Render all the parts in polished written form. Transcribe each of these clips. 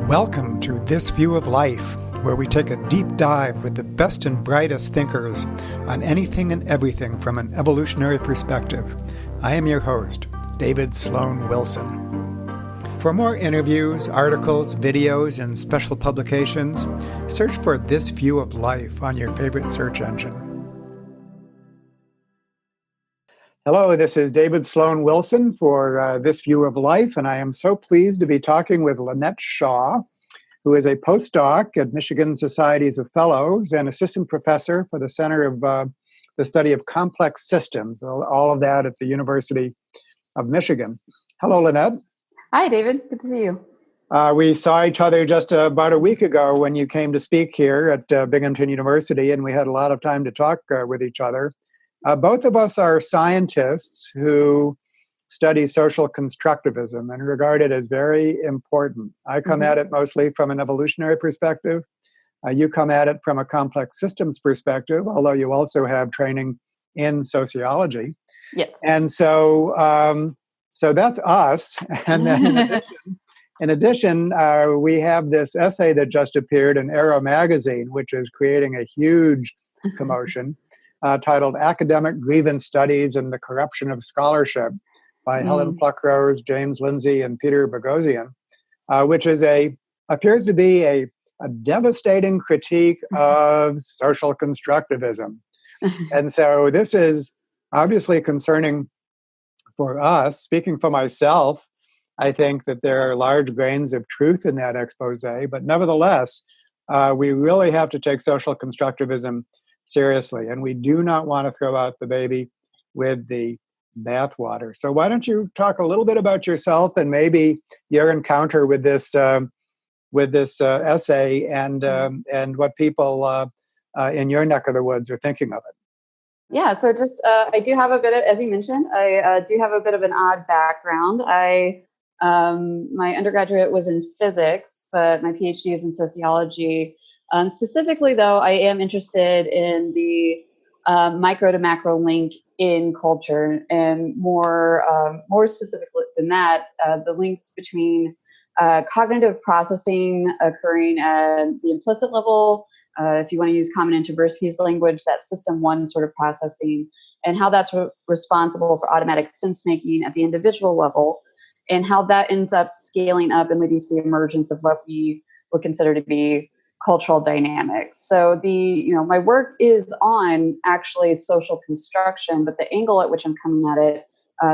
Welcome to This View of Life, where we take a deep dive with the best and brightest thinkers on anything and everything from an evolutionary perspective. I am your host, David Sloan Wilson. For more interviews, articles, videos, and special publications, search for This View of Life on your favorite search engine. Hello, this is David Sloan Wilson for This View of Life, and I am so pleased to be talking with Lynette Shaw, who is a postdoc at Michigan Societies of Fellows and assistant professor for the Center of the Study of Complex Systems, all of that at the University of Michigan. Hello, Lynette. Hi, David. Good to see you. We saw each other just about a week ago when you came to speak here at Binghamton University, and we had a lot of time to talk with each other. Both of us are scientists who study social constructivism and regard it as very important. I come at it mostly from an evolutionary perspective. You come at it from a complex systems perspective, although you also have training in sociology. Yes. And so that's us. And then in addition, we have this essay that just appeared in Arrow magazine, which is creating a huge commotion. Titled Academic Grievance Studies and the Corruption of Scholarship by Helen Pluckrose, James Lindsay, and Peter Boghossian, which is appears to be a devastating critique of social constructivism. And so this is obviously concerning for us. Speaking for myself, I think that there are large grains of truth in that expose, but nevertheless, we really have to take social constructivism seriously, and we do not want to throw out the baby with the bathwater. So why don't you talk a little bit about yourself and maybe your encounter with this essay and what people in your neck of the woods are thinking of it. Yeah, so just I do have a bit of, as you mentioned, I do have a bit of an odd background. My undergraduate was in physics, but my PhD is in sociology. Specifically, though, I am interested in the micro to macro link in culture, and more specifically than that, the links between cognitive processing occurring at the implicit level, if you want to use Common Tversky's language, that system one sort of processing, and how that's responsible for automatic sense making at the individual level, and how that ends up scaling up and leading to the emergence of what we would consider to be cultural dynamics. So my work is on actually social construction, but the angle at which I'm coming at it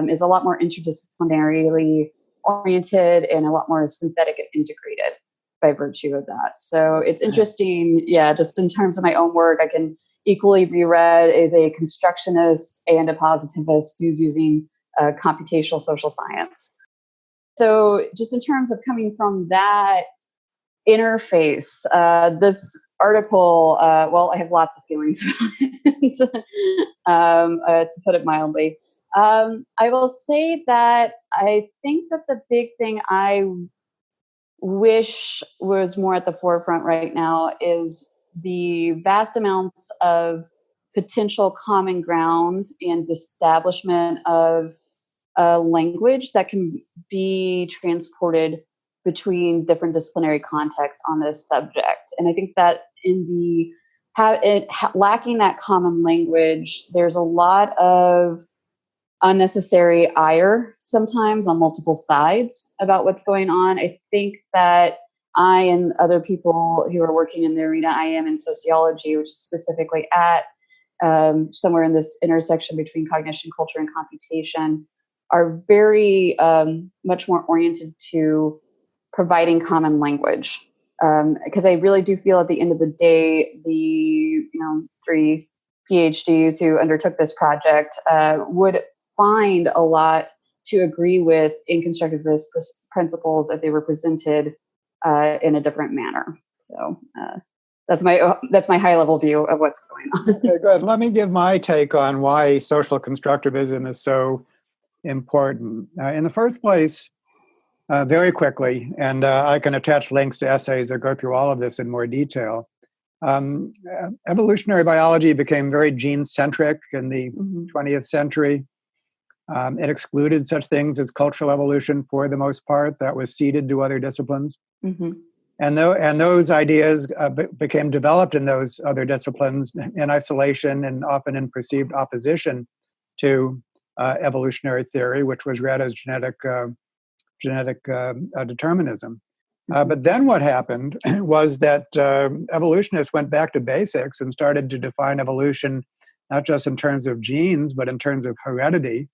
is a lot more interdisciplinarily oriented and a lot more synthetic and integrated by virtue of that. So it's interesting, just in terms of my own work, I can equally be read as a constructionist and a positivist who's using computational social science. So just in terms of coming from that interface, this article, I have lots of feelings about it, to put it mildly. I will say that I think that the big thing I wish was more at the forefront right now is the vast amounts of potential common ground and establishment of a language that can be transported between different disciplinary contexts on this subject. And I think that lacking that common language, there's a lot of unnecessary ire sometimes on multiple sides about what's going on. I think that I and other people who are working in the arena I am in sociology, which is specifically at somewhere in this intersection between cognition, culture, and computation, are very much more oriented to providing common language, because I really do feel at the end of the day, the 3 PhDs who undertook this project would find a lot to agree with in constructivist principles if they were presented in a different manner. So that's my high level view of what's going on. Okay, good. Let me give my take on why social constructivism is so important. In the first place, very quickly, and I can attach links to essays that go through all of this in more detail. Evolutionary biology became very gene-centric in the 20th century. It excluded such things as cultural evolution for the most part. That was ceded to other disciplines. And those ideas became developed in those other disciplines in isolation and often in perceived opposition to evolutionary theory, which was read as genetic determinism. But then what happened was that evolutionists went back to basics and started to define evolution not just in terms of genes, but in terms of heredity,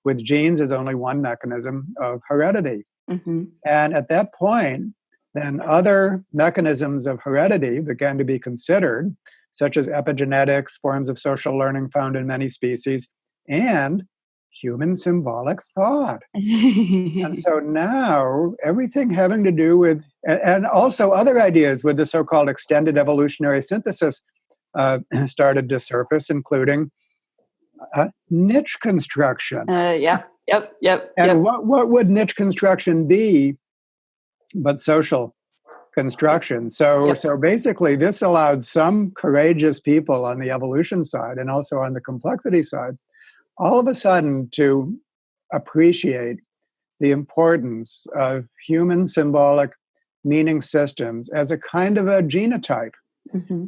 with genes as only one mechanism of heredity. Mm-hmm. And at that point, then other mechanisms of heredity began to be considered, such as epigenetics, forms of social learning found in many species, and human symbolic thought. And so now everything having to do with, and also other ideas with the so-called extended evolutionary synthesis started to surface, including niche construction. Yep. And what would niche construction be but social construction? So basically, this allowed some courageous people on the evolution side and also on the complexity side, all of a sudden to appreciate the importance of human symbolic meaning systems as a kind of a genotype. Mm-hmm.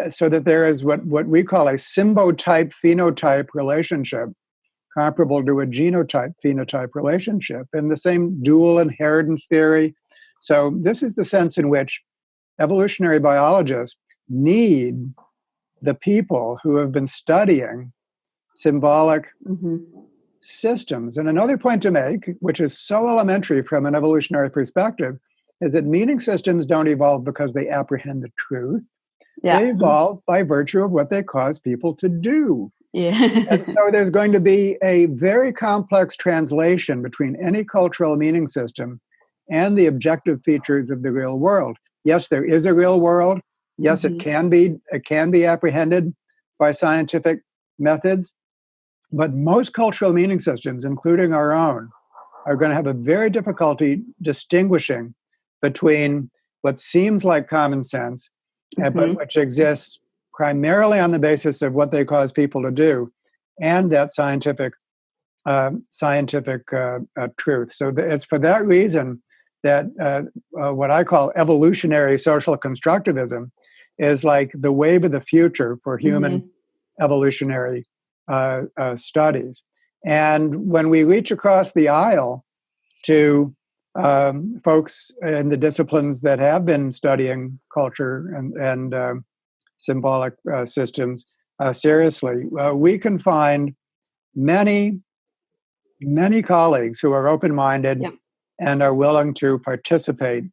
So that there is what we call a symbotype phenotype relationship, comparable to a genotype phenotype relationship, and the same dual inheritance theory. So this is the sense in which evolutionary biologists need the people who have been studying symbolic systems. And another point to make, which is so elementary from an evolutionary perspective, is that meaning systems don't evolve because they apprehend the truth. Yeah. They evolve by virtue of what they cause people to do. Yeah. And so there's going to be a very complex translation between any cultural meaning system and the objective features of the real world. Yes, there is a real world. Yes, it can be apprehended by scientific methods. But most cultural meaning systems, including our own, are going to have a very difficulty distinguishing between what seems like common sense, but which exists primarily on the basis of what they cause people to do, and that scientific truth. So it's for that reason that what I call evolutionary social constructivism is like the wave of the future for human evolutionary studies. And when we reach across the aisle to folks in the disciplines that have been studying culture and symbolic systems seriously, we can find many colleagues who are open-minded and are willing to participate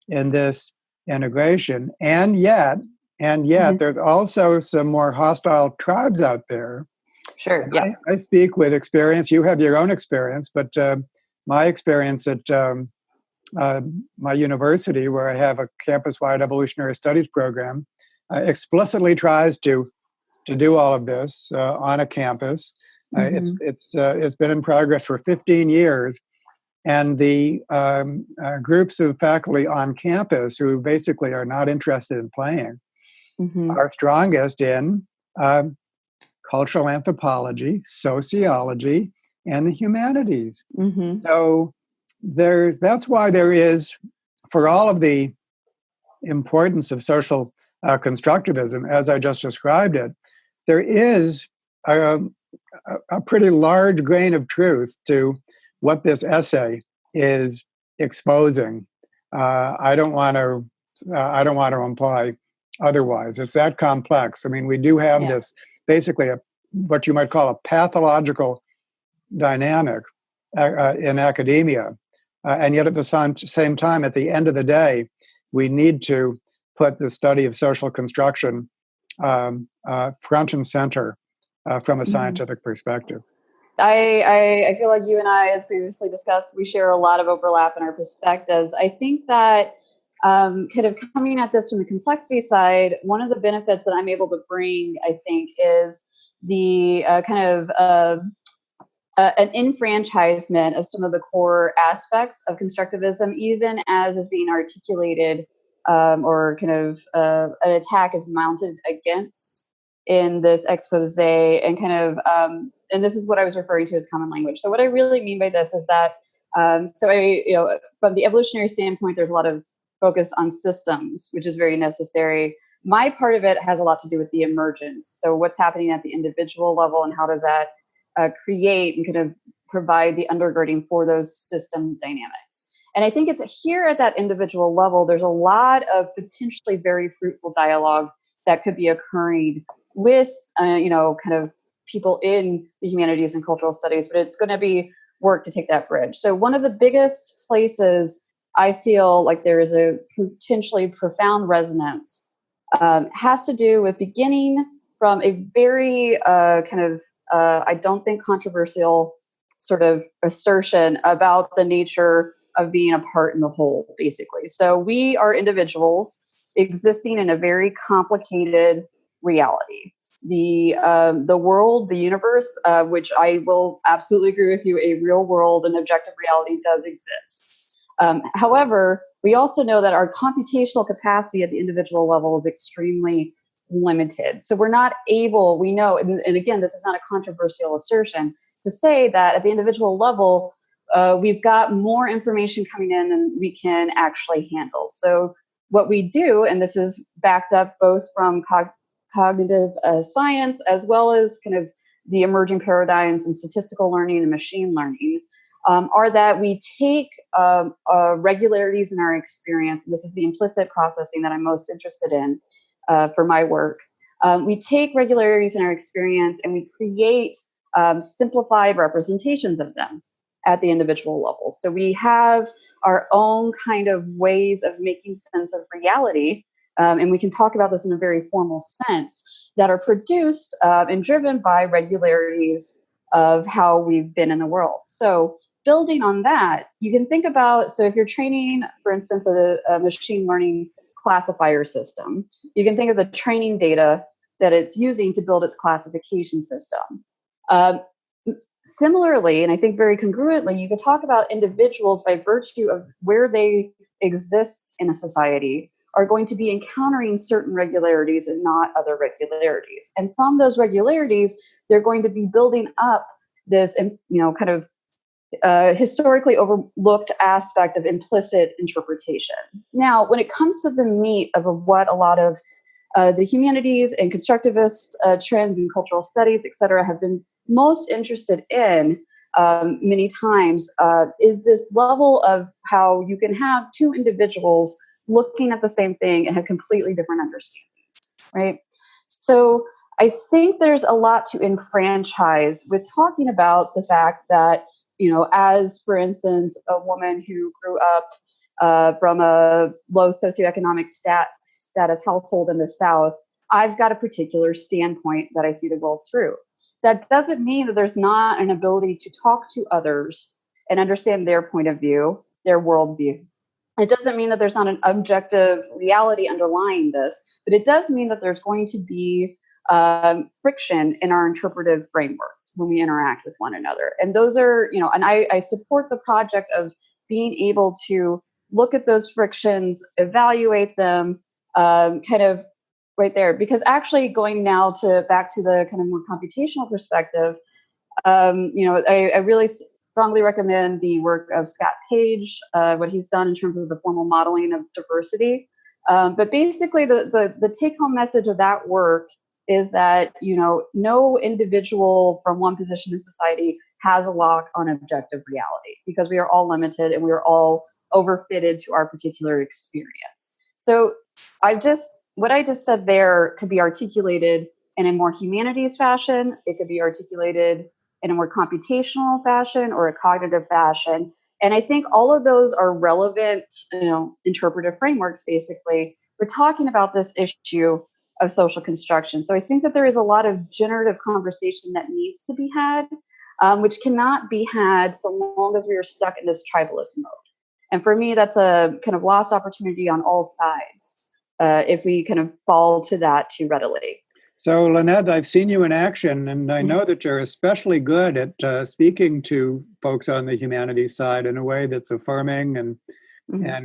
in this integration. And yet, there's also some more hostile tribes out there. Sure. Yeah. I speak with experience. You have your own experience, but my experience at my university, where I have a campus-wide evolutionary studies program, explicitly tries to do all of this on a campus. It's been in progress for 15 years, and the groups of faculty on campus who basically are not interested in playing are strongest in cultural anthropology, sociology, and the humanities. So that's why there is, for all of the importance of social constructivism, as I just described it, there is a pretty large grain of truth to what this essay is exposing. I don't want to imply otherwise. It's that complex. I mean, we do have this basically what you might call a pathological dynamic in academia, and yet at the same time, at the end of the day, we need to put the study of social construction front and center from a scientific perspective. I feel like you and I, as previously discussed, we share a lot of overlap in our perspectives. I think that kind of coming at this from the complexity side, one of the benefits that I'm able to bring, I think, is the kind of an enfranchisement of some of the core aspects of constructivism, even as is being articulated or kind of an attack is mounted against in this expose, and kind of and this is what I was referring to as common language. So what I really mean by this is that from the evolutionary standpoint, there's a lot of focused on systems, which is very necessary. My part of it has a lot to do with the emergence. So what's happening at the individual level, and how does that create and kind of provide the undergirding for those system dynamics. And I think it's here at that individual level, there's a lot of potentially very fruitful dialogue that could be occurring with, kind of people in the humanities and cultural studies, but it's going to be work to take that bridge. So one of the biggest places I feel like there is a potentially profound resonance has to do with beginning from a very I don't think controversial sort of assertion about the nature of being a part in the whole, basically. So we are individuals existing in a very complicated reality. The world, the universe, which I will absolutely agree with you, a real world and objective reality does exist. However, we also know that our computational capacity at the individual level is extremely limited. So we're not able, we know, and again, this is not a controversial assertion, to say that at the individual level, we've got more information coming in than we can actually handle. So what we do, and this is backed up both from cognitive science as well as kind of the emerging paradigms in statistical learning and machine learning, are that we take regularities in our experience, and this is the implicit processing that I'm most interested in for my work. We take regularities in our experience and we create simplified representations of them at the individual level. So we have our own kind of ways of making sense of reality, and we can talk about this in a very formal sense, that are produced and driven by regularities of how we've been in the world. So building on that, you can think about, so if you're training, for instance, a machine learning classifier system, you can think of the training data that it's using to build its classification system. Similarly, and I think very congruently, you could talk about individuals by virtue of where they exist in a society are going to be encountering certain regularities and not other regularities. And from those regularities, they're going to be building up this, kind of historically overlooked aspect of implicit interpretation. Now, when it comes to the meat of what a lot of the humanities and constructivist trends in cultural studies, et cetera, have been most interested in many times is this level of how you can have two individuals looking at the same thing and have completely different understandings, right? So I think there's a lot to enfranchise with talking about the fact that, as, for instance, a woman who grew up from a low socioeconomic status household in the South, I've got a particular standpoint that I see the world through. That doesn't mean that there's not an ability to talk to others and understand their point of view, their worldview. It doesn't mean that there's not an objective reality underlying this, but it does mean that there's going to be friction in our interpretive frameworks when we interact with one another. And those are, and I support the project of being able to look at those frictions, evaluate them, kind of right there. Because actually going now back to the kind of more computational perspective, I really strongly recommend the work of Scott Page, what he's done in terms of the formal modeling of diversity. But basically the take-home message of that work is that, no individual from one position in society has a lock on objective reality, because we are all limited and we are all overfitted to our particular experience. So what I just said there could be articulated in a more humanities fashion. It could be articulated in a more computational fashion or a cognitive fashion. And I think all of those are relevant, interpretive frameworks, basically. We're talking about this issue of social construction. So I think that there is a lot of generative conversation that needs to be had, which cannot be had so long as we are stuck in this tribalist mode. And for me, that's a kind of lost opportunity on all sides if we kind of fall to that too readily. So, Lynette, I've seen you in action, and I know that you're especially good at speaking to folks on the humanities side in a way that's affirming and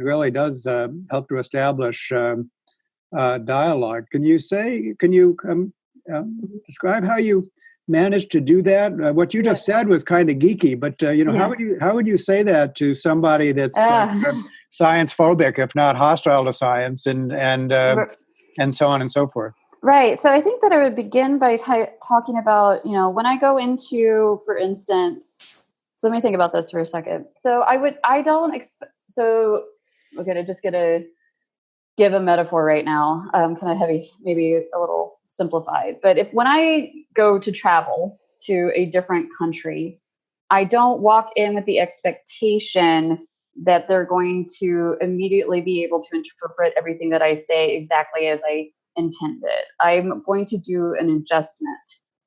really does help to establish dialogue. Can you describe how you managed to do that? What you just said was kind of geeky, but how would you say that to somebody that's science phobic, if not hostile to science, and so on and so forth. Right. So I think that I would begin by talking about, when I go into, for instance, so let me think about this for a second. So I don't expect, so we're just going to give a metaphor right now, kind of heavy, maybe a little simplified. But when I go to travel to a different country, I don't walk in with the expectation that they're going to immediately be able to interpret everything that I say exactly as I intended. I'm going to do an adjustment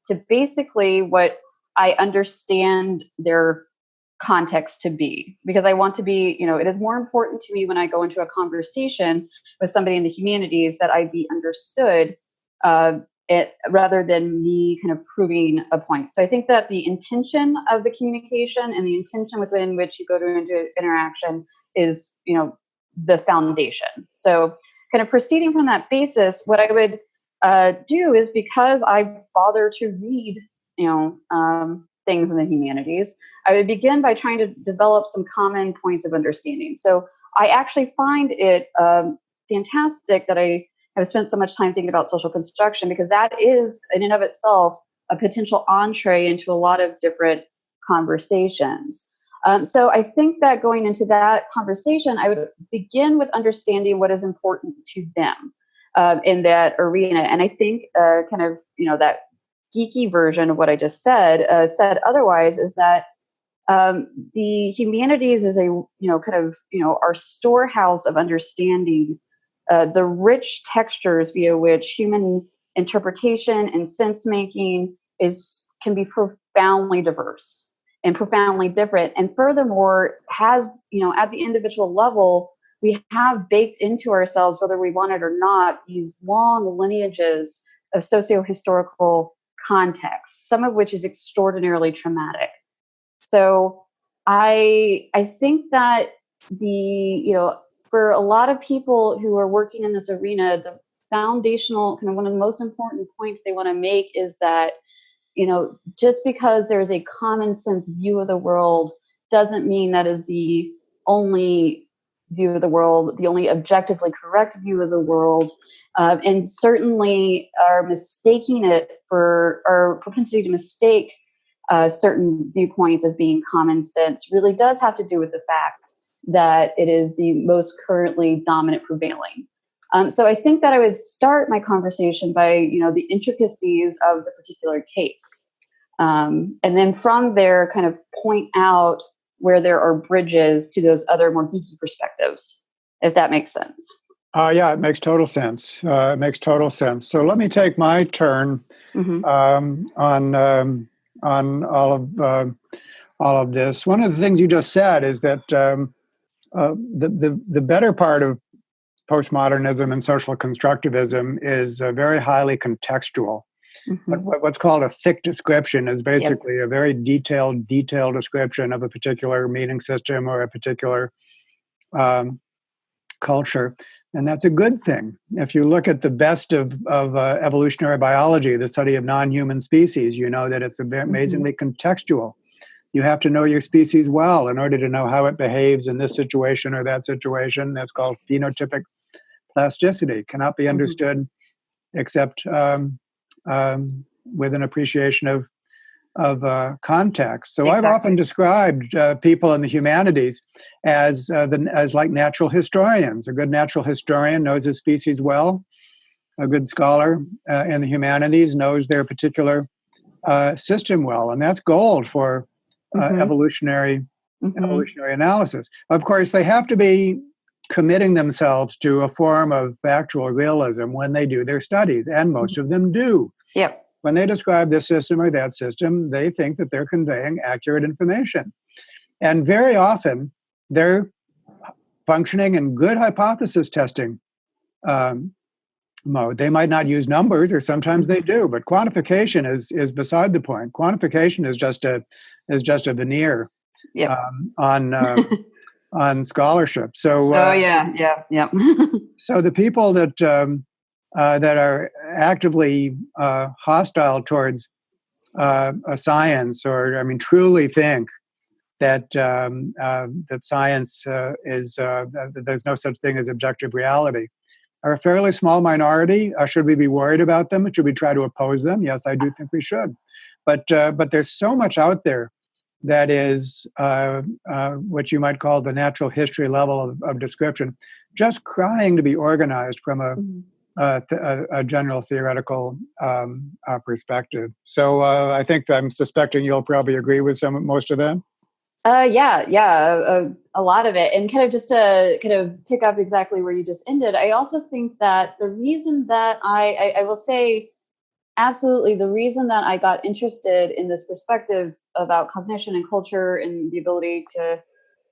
to basically what I understand their context to be, because I want to be, it is more important to me when I go into a conversation with somebody in the humanities that I be understood, rather than me kind of proving a point. So I think that the intention of the communication and the intention within which you go into interaction is, the foundation. So kind of proceeding from that basis, what I would do is, because I bother to read, things in the humanities, I would begin by trying to develop some common points of understanding. So I actually find it fantastic that I have spent so much time thinking about social construction, because that is in and of itself a potential entree into a lot of different conversations. So I think that going into that conversation, I would begin with understanding what is important to them in that arena. And I think that geeky version of what I just said otherwise is that the humanities is our storehouse of understanding the rich textures via which human interpretation and sense making can be profoundly diverse and profoundly different. And furthermore, has, at the individual level, we have baked into ourselves, whether we want it or not, these long lineages of socio-historical context, some of which is extraordinarily traumatic. So I think that for a lot of people who are working in this arena, the foundational, kind of one of the most important points they want to make is that, just because there's a common sense view of the world doesn't mean that is the only view of the world, the only objectively correct view of the world. And certainly our mistaking it for our propensity to mistake certain viewpoints as being common sense really does have to do with the fact that it is the most currently dominant prevailing. So I think that I would start my conversation by, the intricacies of the particular case. And then from there, kind of point out where there are bridges to those other more geeky perspectives, if that makes sense. Yeah, it makes total sense. It makes total sense. So let me take my turn on all of this. One of the things you just said is that the better part of postmodernism and social constructivism is very highly contextual. What's called a thick description is basically a very detailed description of a particular meaning system or a particular culture. And that's a good thing. If you look at the best of evolutionary biology, the study of non-human species, you know that it's amazingly contextual. You have to know your species well in order to know how it behaves in this situation or that situation. That's called phenotypic plasticity. Cannot be understood except with an appreciation of context. So I've often described people in the humanities as like natural historians. A good natural historian knows his species well. A good scholar in the humanities knows their particular system well, and that's gold for evolutionary analysis. Of course, they have to be committing themselves to a form of factual realism when they do their studies, and most of them do. Yep. When they describe this system or that system, they think that they're conveying accurate information. And very often, they're functioning in good hypothesis testing mode. They might not use numbers, or sometimes they do, but quantification is beside the point. Quantification is just a veneer on scholarship. So so the people that are actively hostile towards a science, or truly think that science that there's no such thing as objective reality, are a fairly small minority. Should we be worried about them? Should we try to oppose them? Yes, I do think we should. But there's so much out there that is what you might call the natural history level of description, just crying to be organized from a general theoretical perspective. So I think I'm suspecting you'll probably agree with most of them. A lot of it. And kind of just to kind of pick up exactly where you just ended, I also think that the reason that I will say, absolutely, the reason that I got interested in this perspective about cognition and culture and the ability to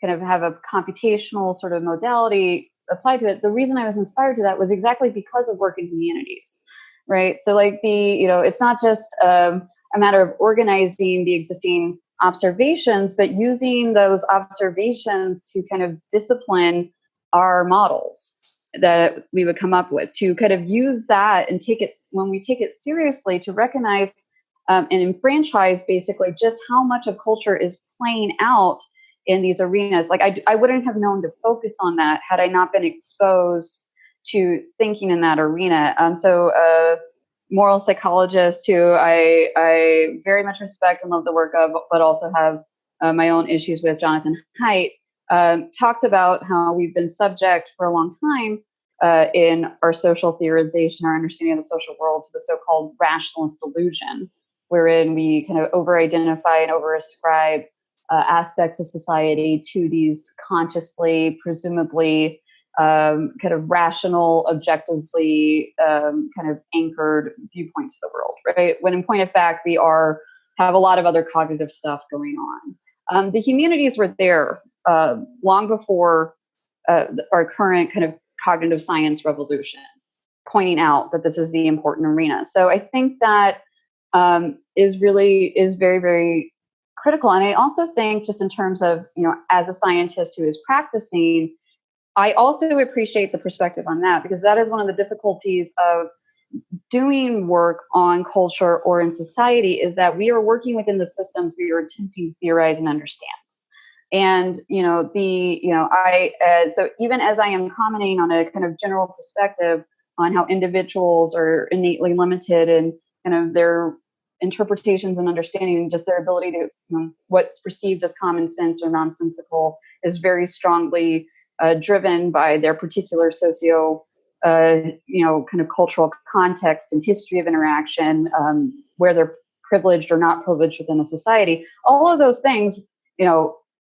kind of have a computational sort of modality applied to it, the reason I was inspired to that was exactly because of work in humanities, right? So like it's not just a matter of organizing the existing observations, but using those observations to kind of discipline our models that we would come up with, to kind of use that and take it, when we take it seriously, to recognize and enfranchise basically just how much of culture is playing out in these arenas. Like I wouldn't have known to focus on that had I not been exposed to thinking in that arena. So moral psychologist who I very much respect and love the work of, but also have my own issues with, Jonathan Haidt, talks about how we've been subject for a long time in our social theorization, our understanding of the social world, to the so-called rationalist delusion, wherein we kind of over-identify and over-ascribe aspects of society to these consciously, presumably, kind of rational, objectively kind of anchored viewpoints of the world, right? When in point of fact, we have a lot of other cognitive stuff going on. The humanities were there long before our current kind of cognitive science revolution, pointing out that this is the important arena. So I think that is very, very critical. And I also think, just in terms of, as a scientist who is practicing, I also appreciate the perspective on that, because that is one of the difficulties of doing work on culture or in society, is that we are working within the systems we are attempting to theorize and understand. And, so even as I am commenting on a kind of general perspective on how individuals are innately limited in kind of their interpretations and understanding, just their ability to, what's perceived as common sense or nonsensical is very strongly driven by their particular kind of cultural context and history of interaction, where they're privileged or not privileged within a society. All of those things,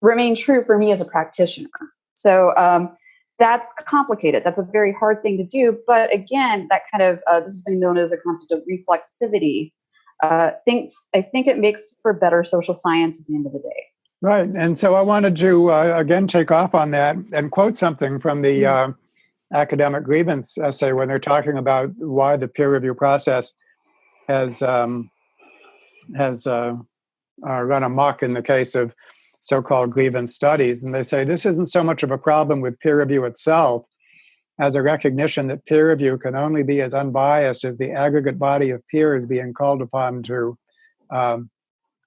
remain true for me as a practitioner. So that's complicated. That's a very hard thing to do. But again, that kind of, this has been known as a concept of reflexivity. I think it makes for better social science at the end of the day. Right. And so I wanted to, again, take off on that and quote something from the academic grievance essay when they're talking about why the peer review process has run amok in the case of so-called grievance studies. And they say this isn't so much of a problem with peer review itself as a recognition that peer review can only be as unbiased as the aggregate body of peers being called upon to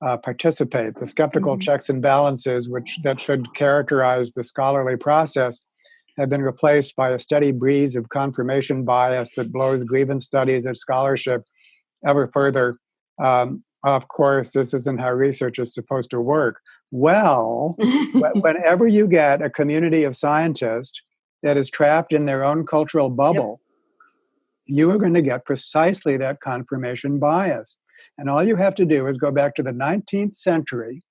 participate. The skeptical checks and balances that should characterize the scholarly process have been replaced by a steady breeze of confirmation bias that blows grievance studies of scholarship ever further off course. This isn't how research is supposed to work. Well, whenever you get a community of scientists that is trapped in their own cultural bubble, you are going to get precisely that confirmation bias. And all you have to do is go back to the 19th century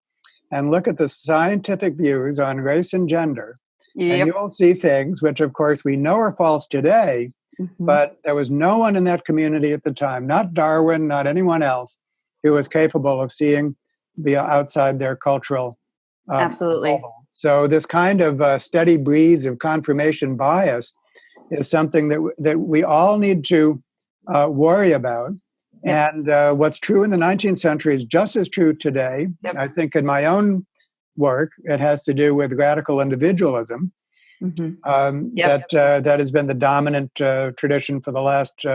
and look at the scientific views on race and gender. And you will see things which, of course, we know are false today, but there was no one in that community at the time, not Darwin, not anyone else, who was capable of seeing outside their cultural bubble. So this kind of steady breeze of confirmation bias is something that we all need to worry about. And what's true in the 19th century is just as true today. I think in my own work, it has to do with radical individualism. That has been the dominant tradition for the last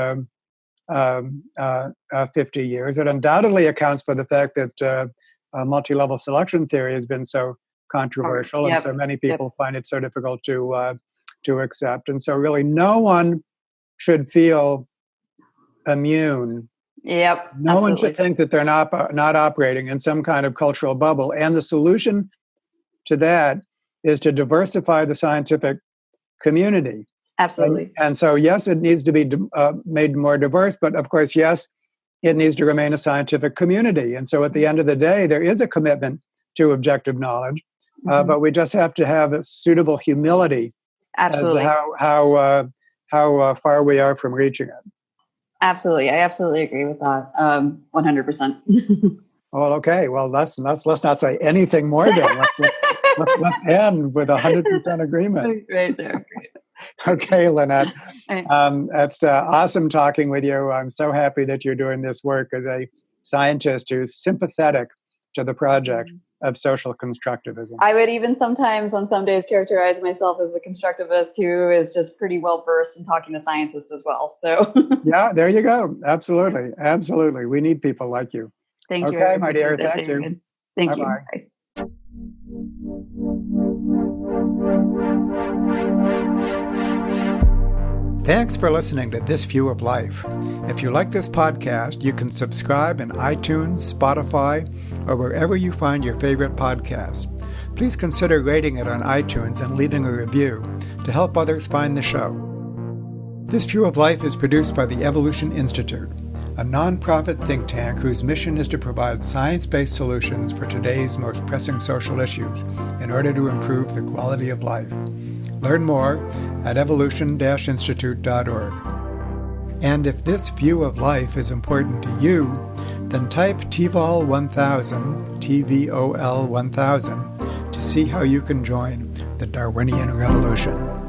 50 years. It undoubtedly accounts for the fact that multi-level selection theory has been so controversial, Yep. and so many people find it so difficult to accept. And so, really, no one should feel immune. Yep. No one should think that they're not operating in some kind of cultural bubble. And the solution to that is to diversify the scientific community. Absolutely. And so, yes, it needs to be made more diverse, but of course, yes, it needs to remain a scientific community. And so, at the end of the day, there is a commitment to objective knowledge, but we just have to have a suitable humility Absolutely. as to how far we are from reaching it. Absolutely, I absolutely agree with that. 100%. Well, okay. Well, let's not say anything more then. Let's end with 100% agreement. Right there. Okay, Lynette. It's awesome talking with you. I'm so happy that you're doing this work as a scientist who's sympathetic to the project of social constructivism. I would even sometimes on some days characterize myself as a constructivist who is just pretty well versed in talking to scientists as well. So yeah, there you go. Absolutely. Absolutely. We need people like you. Thank you. Okay, my dear. Thank you. Thank you. Bye. Thanks for listening to This View of Life. If you like this podcast, you can subscribe in iTunes, Spotify, or wherever you find your favorite podcasts. Please consider rating it on iTunes and leaving a review to help others find the show. This View of Life is produced by the Evolution Institute, a nonprofit think tank whose mission is to provide science-based solutions for today's most pressing social issues in order to improve the quality of life. Learn more at evolution-institute.org. And if this view of life is important to you, then type TVOL 1000, TVOL 1000, to see how you can join the Darwinian Revolution.